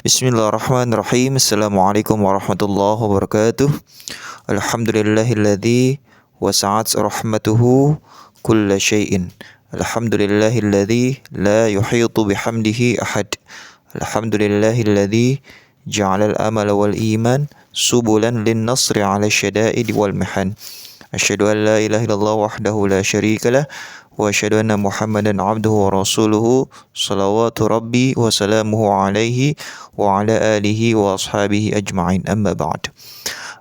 Bismillahirrahmanirrahim. Assalamualaikum warahmatullahi wabarakatuh. Alhamdulillahilladzi wasa'at rahmatuhu kulla syai'in. Alhamdulillahilladzi la yuhitu bihamdihi ahad. Alhamdulillahilladzi ja'ala al-amala wal iman subulan lin nasri 'ala syada'id wal mihan. Asyhadu an la ilaha illallah wahdahu la syarikalah wa asyhadu anna Muhammadan abduhu wa rasuluhu salawatu rabbi wa salamuhu alaihi wa ala alihi wa ashabihi ajma'in, amma ba'd.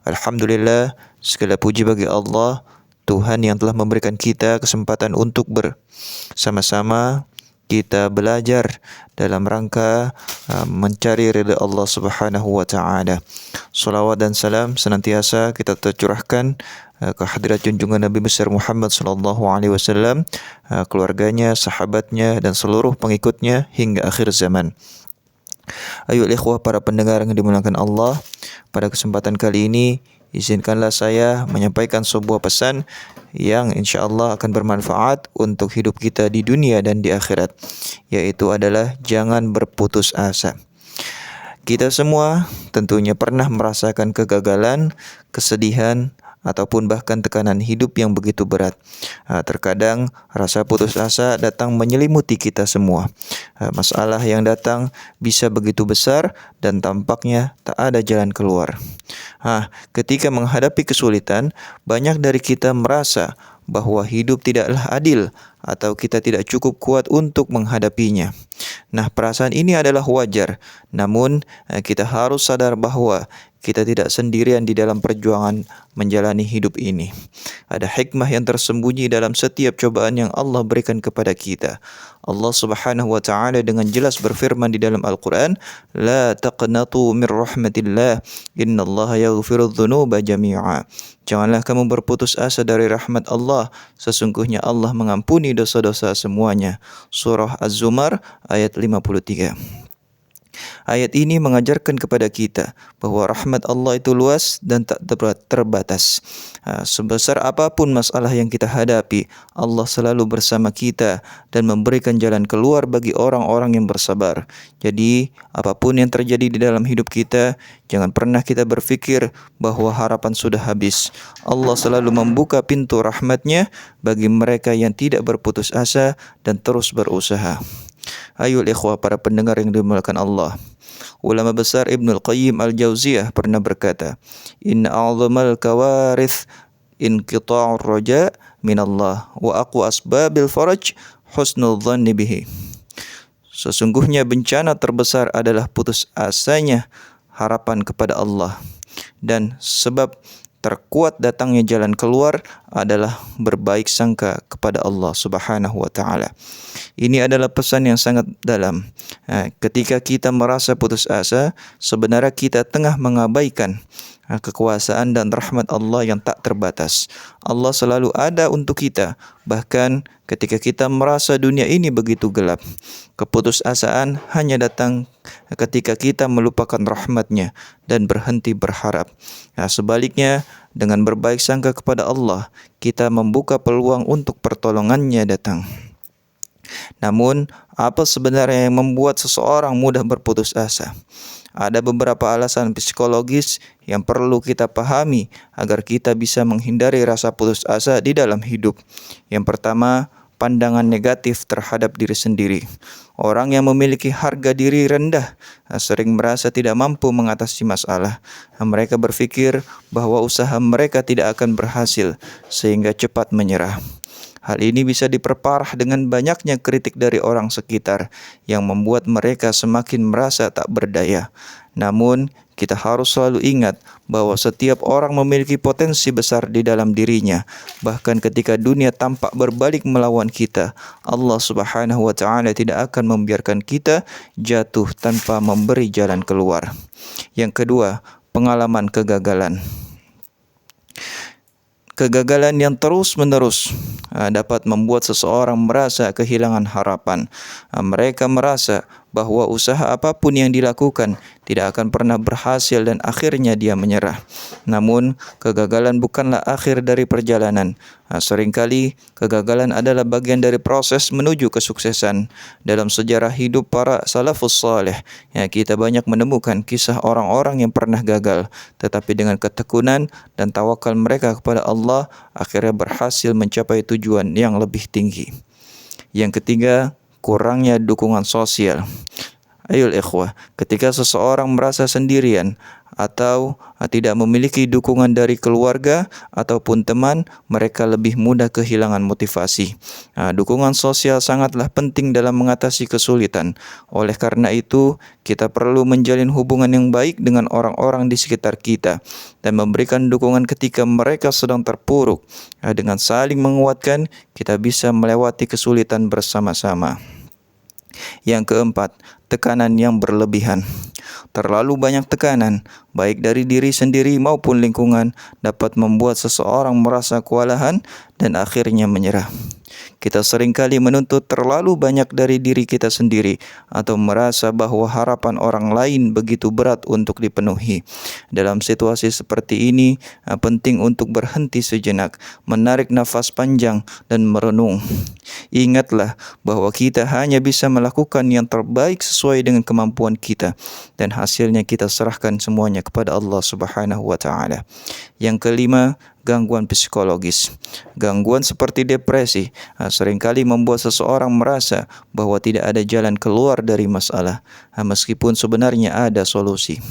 Alhamdulillah, segala puji bagi Allah, Tuhan yang telah memberikan kita kesempatan untuk bersama-sama kita belajar dalam rangka mencari ridha Allah Subhanahu wa taala. Salawat dan salam senantiasa kita tercurahkan ke hadirat junjungan Nabi besar Muhammad sallallahu alaihi wasallam, keluarganya, sahabatnya dan seluruh pengikutnya hingga akhir zaman. Ayo ikhwah para pendengar yang dimuliakan Allah, pada kesempatan kali ini izinkanlah saya menyampaikan sebuah pesan yang insyaallah akan bermanfaat untuk hidup kita di dunia dan di akhirat, yaitu adalah jangan berputus asa. Kita semua tentunya pernah merasakan kegagalan, kesedihan, ataupun bahkan tekanan hidup yang begitu berat. Terkadang rasa putus asa datang menyelimuti kita semua. Masalah yang datang bisa begitu besar dan tampaknya tak ada jalan keluar. Ketika menghadapi kesulitan, banyak dari kita merasa bahwa hidup tidaklah adil atau kita tidak cukup kuat untuk menghadapinya. Nah, perasaan ini adalah wajar. Namun, kita harus sadar bahwa kita tidak sendirian di dalam perjuangan menjalani hidup ini. Ada hikmah yang tersembunyi dalam setiap cobaan yang Allah berikan kepada kita. Allah Subhanahu wa taala dengan jelas berfirman di dalam Al-Qur'an, "La taqnatu min rahmatillah, innallaha yaghfirudz dzunuba jami'a." Janganlah kamu berputus asa dari rahmat Allah, sesungguhnya Allah mengampuni dosa-dosa semuanya. Surah Az-Zumar ayat 53. Ayat ini mengajarkan kepada kita bahwa rahmat Allah itu luas dan tak terbatas. Sebesar apapun masalah yang kita hadapi, Allah selalu bersama kita dan memberikan jalan keluar bagi orang-orang yang bersabar. Jadi, apapun yang terjadi di dalam hidup kita, jangan pernah kita berpikir bahwa harapan sudah habis. Allah selalu membuka pintu rahmatnya bagi mereka yang tidak berputus asa dan terus berusaha. Ayo ikhwah para pendengar yang dimuliakan Allah. Ulama besar Ibnul Qayyim Al-Jauziyah pernah berkata, "Inna a'zamal kawarith inqita'ur raja minallah wa aqwa asbabil faraj husnul dhanni bihi." Sesungguhnya bencana terbesar adalah putus asanya harapan kepada Allah, dan sebab terkuat datangnya jalan keluar adalah berbaik sangka kepada Allah Subhanahu wa taala. Ini adalah pesan yang sangat dalam. Ketika kita merasa putus asa, sebenarnya kita tengah mengabaikan kekuasaan dan rahmat Allah yang tak terbatas. Allah selalu ada untuk kita, bahkan ketika kita merasa dunia ini begitu gelap. Keputusasaan hanya datang ketika kita melupakan rahmatnya dan berhenti berharap. Sebaliknya, dengan berbaik sangka kepada Allah, kita membuka peluang untuk pertolongannya datang. Namun, apa sebenarnya yang membuat seseorang mudah berputus asa? Ada beberapa alasan psikologis yang perlu kita pahami agar kita bisa menghindari rasa putus asa di dalam hidup. Yang pertama, pandangan negatif terhadap diri sendiri. Orang yang memiliki harga diri rendah sering merasa tidak mampu mengatasi masalah. Mereka berpikir bahwa usaha mereka tidak akan berhasil sehingga cepat menyerah. Hal ini bisa diperparah dengan banyaknya kritik dari orang sekitar yang membuat mereka semakin merasa tak berdaya. Namun, kita harus selalu ingat bahwa setiap orang memiliki potensi besar di dalam dirinya. Bahkan ketika dunia tampak berbalik melawan kita, Allah Subhanahu wa taala tidak akan membiarkan kita jatuh tanpa memberi jalan keluar. Yang kedua, pengalaman kegagalan. Kegagalan yang terus-menerus dapat membuat seseorang merasa kehilangan harapan. Mereka merasa bahwa usaha apapun yang dilakukan tidak akan pernah berhasil dan akhirnya dia menyerah. Namun, kegagalan bukanlah akhir dari perjalanan. Seringkali kegagalan adalah bagian dari proses menuju kesuksesan. Dalam sejarah hidup para salafus saleh, kita banyak menemukan kisah orang-orang yang pernah gagal, tetapi dengan ketekunan dan tawakal mereka kepada Allah, akhirnya berhasil mencapai tujuan yang lebih tinggi. Yang ketiga, kurangnya dukungan sosial. Ayol ikhwah, ketika seseorang merasa sendirian atau tidak memiliki dukungan dari keluarga ataupun teman, mereka lebih mudah kehilangan motivasi. Dukungan sosial sangatlah penting dalam mengatasi kesulitan. Oleh karena itu, kita perlu menjalin hubungan yang baik dengan orang-orang di sekitar kita dan memberikan dukungan ketika mereka sedang terpuruk. Dengan saling menguatkan, kita bisa melewati kesulitan bersama-sama. Yang keempat, tekanan yang berlebihan. Terlalu banyak tekanan, baik dari diri sendiri maupun lingkungan, dapat membuat seseorang merasa kewalahan dan akhirnya menyerah. Kita seringkali menuntut terlalu banyak dari diri kita sendiri atau merasa bahwa harapan orang lain begitu berat untuk dipenuhi. Dalam situasi seperti ini, penting untuk berhenti sejenak, menarik nafas panjang dan merenung. Ingatlah bahwa kita hanya bisa melakukan yang terbaik sesuai dengan kemampuan kita dan hasilnya kita serahkan semuanya kepada Allah Subhanahu wa taala. Yang kelima, gangguan psikologis. Gangguan seperti depresi seringkali membuat seseorang merasa bahwa tidak ada jalan keluar dari masalah, meskipun sebenarnya ada solusi.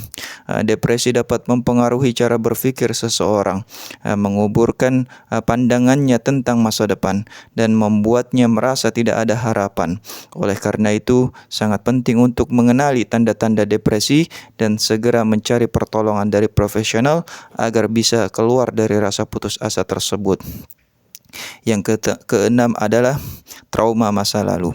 Depresi dapat mempengaruhi cara berpikir seseorang, menguburkan pandangannya tentang masa depan, dan membuatnya merasa tidak ada harapan. Oleh karena itu, sangat penting untuk mengenali tanda-tanda depresi dan segera mencari pertolongan dari profesional agar bisa keluar dari rasa putus asa tersebut. Yang keenam adalah trauma masa lalu.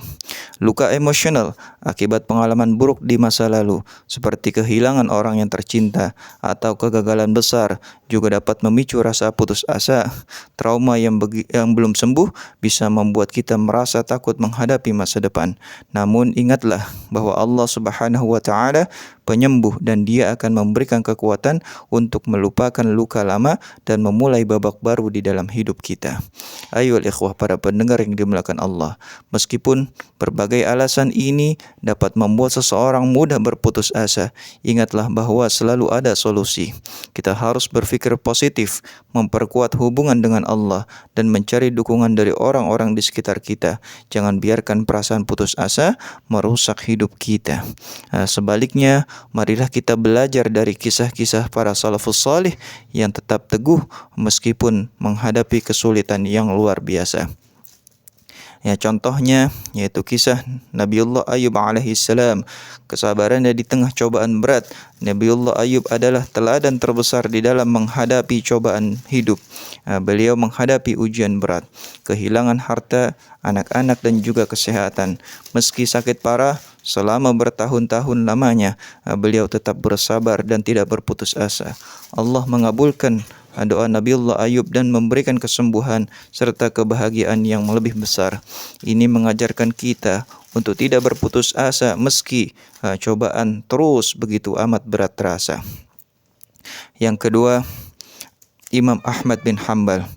Luka emosional akibat pengalaman buruk di masa lalu, seperti kehilangan orang yang tercinta atau kegagalan besar, juga dapat memicu rasa putus asa. Trauma yang belum sembuh bisa membuat kita merasa takut menghadapi masa depan. Namun ingatlah bahwa Allah Subhanahu wa taala penyembuh dan Dia akan memberikan kekuatan untuk melupakan luka lama dan memulai babak baru di dalam hidup kita. Ayo ikhwah para pendengar yang dimuliakan Allah, meskipun berbagai alasan ini dapat membuat seseorang mudah berputus asa, ingatlah bahwa selalu ada solusi. Kita harus berpikir positif, memperkuat hubungan dengan Allah, dan mencari dukungan dari orang-orang di sekitar kita. Jangan biarkan perasaan putus asa merusak hidup kita. Sebaliknya, marilah kita belajar dari kisah-kisah para salafus salih yang tetap teguh meskipun menghadapi kesulitan yang luar biasa. Contohnya yaitu kisah Nabiullah Ayub alaihissalam, kesabarannya di tengah cobaan berat. Nabiullah Ayub adalah teladan terbesar di dalam menghadapi cobaan hidup. Beliau menghadapi ujian berat, kehilangan harta, anak-anak dan juga kesehatan. Meski sakit parah selama bertahun-tahun lamanya, beliau tetap bersabar dan tidak berputus asa. Allah mengabulkan doa Nabiullah Ayub dan memberikan kesembuhan serta kebahagiaan yang lebih besar. Ini mengajarkan kita untuk tidak berputus asa meski cobaan terus begitu amat berat terasa. Yang kedua, Imam Ahmad bin Hanbal.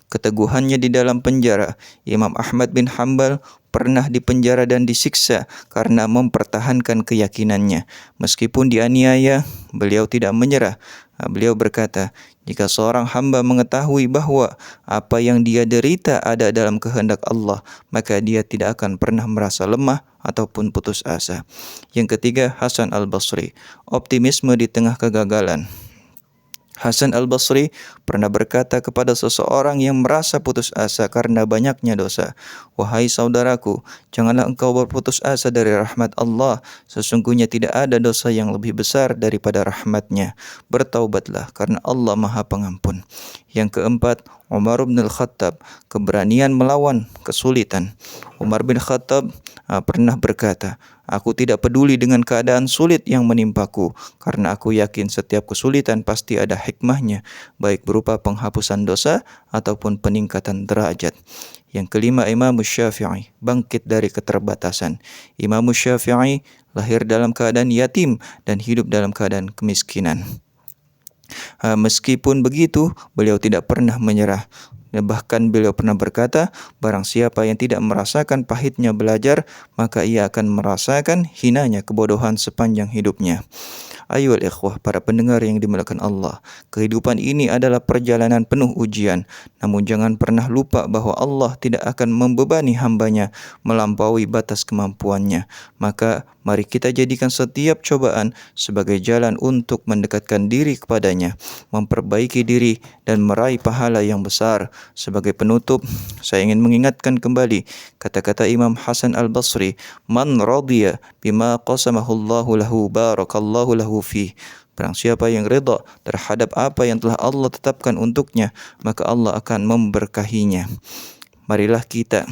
Keteguhannya di dalam penjara. Imam Ahmad bin Hanbal pernah dipenjara dan disiksa karena mempertahankan keyakinannya. Meskipun dianiaya, beliau tidak menyerah. Beliau berkata, jika seorang hamba mengetahui bahwa apa yang dia derita ada dalam kehendak Allah, maka dia tidak akan pernah merasa lemah ataupun putus asa. Yang ketiga, Hasan al-Basri. Optimisme di tengah kegagalan. Hasan al-Basri pernah berkata kepada seseorang yang merasa putus asa karena banyaknya dosa, "Wahai saudaraku, janganlah engkau berputus asa dari rahmat Allah. Sesungguhnya tidak ada dosa yang lebih besar daripada rahmat-Nya. Bertaubatlah karena Allah Maha Pengampun." Yang keempat, Umar bin Khattab, keberanian melawan kesulitan. Umar bin Khattab pernah berkata, "Aku tidak peduli dengan keadaan sulit yang menimpaku, karena aku yakin setiap kesulitan pasti ada hikmahnya, baik berupa penghapusan dosa ataupun peningkatan derajat." Yang kelima, Imam Syafi'i, bangkit dari keterbatasan. Imam Syafi'i lahir dalam keadaan yatim dan hidup dalam keadaan kemiskinan. Meskipun begitu, beliau tidak pernah menyerah. Bahkan beliau pernah berkata, barang siapa yang tidak merasakan pahitnya belajar, maka ia akan merasakan hinanya kebodohan sepanjang hidupnya. Ayuhal ikhwah, para pendengar yang dimuliakan Allah, kehidupan ini adalah perjalanan penuh ujian. Namun jangan pernah lupa bahwa Allah tidak akan membebani hambanya melampaui batas kemampuannya. Maka mari kita jadikan setiap cobaan sebagai jalan untuk mendekatkan diri kepadanya, memperbaiki diri dan meraih pahala yang besar. Sebagai penutup, saya ingin mengingatkan kembali kata-kata Imam Hasan Al-Basri, "Man radiya bima qasamahu Allahu lahu barakallahu lahu fi." Barang siapa yang redha terhadap apa yang telah Allah tetapkan untuknya, maka Allah akan memberkahinya. Marilah kita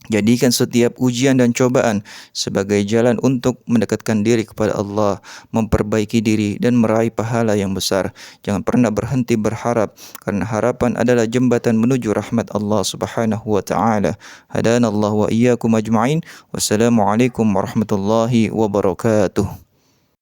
jadikan setiap ujian dan cobaan sebagai jalan untuk mendekatkan diri kepada Allah, memperbaiki diri dan meraih pahala yang besar. Jangan pernah berhenti berharap, karena harapan adalah jembatan menuju rahmat Allah Subhanahu wa taala. Hadanallahu wa iyyakum ajma'in. Wassalamualaikum warahmatullahi wabarakatuh.